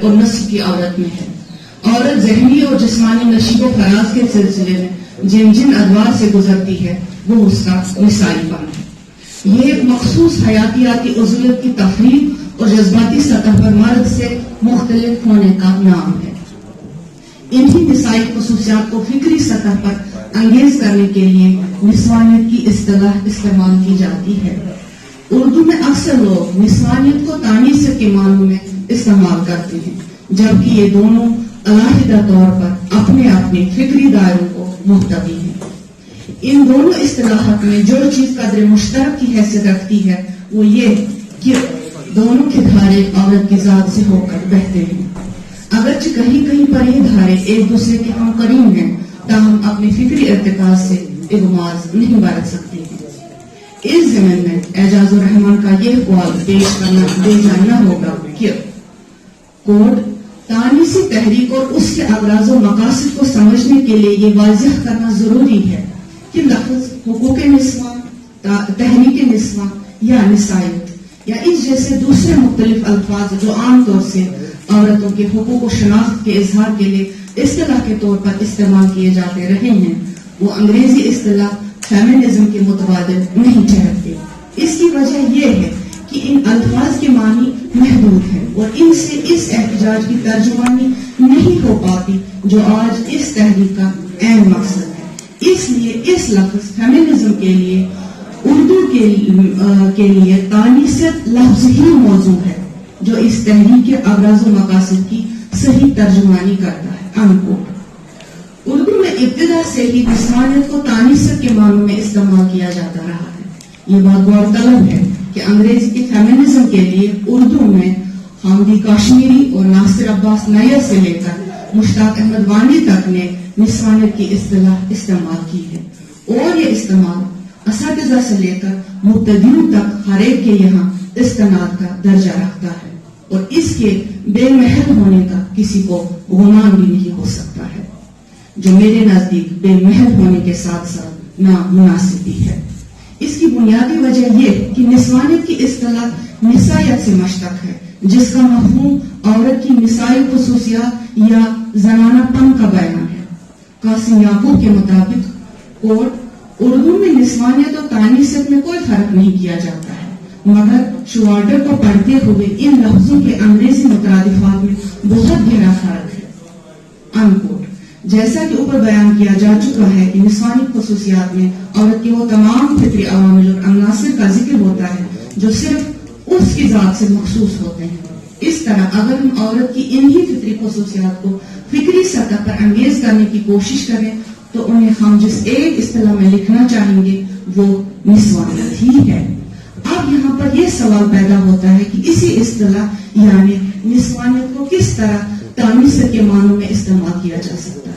اور نسل کی عورت میں ہے. عورت ذہنی اور جسمانی نشیب و فراز کے سلسلے میں جن جن ادوار سے گزرتی ہے وہ اس کا مثالی پن ہے. یہ ایک مخصوص حیاتیاتی عضویت کی تفریح اور جذباتی سطح پر مرد سے مختلف ہونے کا نام ہے. انہی نسائی خصوصیات کو فکری سطح پر انگیز کرنے کے لیے نسوانیت کی اصطلاح استعمال کی جاتی ہے. اردو میں اکثر لوگ نسوانیت کو تانیثیت کے معنوں میں استعمال کرتے ہیں، جبکہ یہ دونوں علیحدہ طور پر اپنے اپنے فکری دائروں کو محتوی ہیں. ان دونوں اصطلاحات میں جو چیز قدر مشترک کی حیثیت رکھتی ہے وہ یہ کہ دونوں کے دھارے عورت کی ذات سے ہو کر بہتے ہیں. اگرچہ کہیں کہیں پر یہ دھارے ایک دوسرے کے ہم قرین ہیں، تاہم اپنے فکری ارتکاز سے اغماض نہیں برت سکتے ہیں. اس ضمن میں اعجاز الرحمان کا یہ قول پیش کرنا دے جاننا ہوگا کہ کوڈ تانیثی تحریک اور اس کے اغراض و مقاصد کو سمجھنے کے لیے یہ واضح کرنا ضروری ہے کہ لفظ حقوق نسواں، تحریک نسواں یا نسائیت یا اس جیسے دوسرے مختلف الفاظ جو عام طور سے عورتوں کے حقوق و شناخت کے اظہار کے لیے اصطلاح کے طور پر استعمال کیے جاتے رہے ہیں، وہ انگریزی اصطلاح فیمنزم کے متبادل نہیں ٹھہرتے. اس کی وجہ یہ ہے کہ ان الفاظ کے معنی محدود ہیں اور ان سے اس احتجاج کی ترجمانی نہیں ہو پاتی جو آج اس تحریک کا اہم مقصد ہے. اس لیے اس لفظ فیمنزم کے لیے اردو کے لیے تانیثیت لفظ ہی موضوع ہے جو اس تحریک کے اغراض و مقاصد کی صحیح ترجمانی کرتا ہے. اردو میں ابتدا سے ہی نسوانیت کو تانیثیت کے معنوں میں استعمال کیا جاتا رہا ہے. یہ بات غور طلب ہے کہ انگریزی کے فیمنزم کے لیے اردو میں حامدی کاشمیری اور ناصر عباس نیر سے لے کر مشتاق احمد وانی تک نے نسوانیت کی اصطلاح استعمال کی ہے، اور یہ استعمال اساتذہ سے لے کر مبتدیوں تک ہر ایک کے یہاں استناد کا درجہ رکھتا ہے، اور اس کے بے محل ہونے کا کسی کو گمان بھی نہیں ہو سکتا ہے، جو میرے نزدیک بے محل ہونے کے ساتھ ساتھ نامناسب بھی ہے. اس کی بنیادی وجہ یہ کہ نسوانیت کی اصطلاح نسائیت سے مشتق ہے، جس کا مفہوم عورت کی نسائی خصوصیات یا زنانہ پن کا بیان ہے. قاسم یعقوب کے مطابق اردو میں نسوانیت اور تانیثیت میں کوئی فرق نہیں کیا جاتا ہے، مگر شوارڈر کو پڑھتے ہوئے ان لفظوں کے انگریزی مترادفات میں بہت گہرا فرق ہے. انکوٹ. جیسا کہ اوپر بیان کیا جا چکا ہے کہ نسوانی خصوصیات میں عورت کے وہ تمام فطری عوامل اور عناصر کا ذکر ہوتا ہے جو صرف اس کی ذات سے مخصوص ہوتے ہیں. اس طرح اگر ہم عورت کی انہی فطری خصوصیات کو فکری سطح پر انگیز کرنے کی کوشش کریں تو انہیں ہم جس ایک اصطلاح میں لکھنا چاہیں گے وہ نسوانیت ہی ہے. اب یہاں پر یہ سوال پیدا ہوتا ہے کہ اسی اصطلاح یعنی نسوانیت کو کس طرح تانیثیت کے معنوں میں استعمال کیا جا سکتا ہے.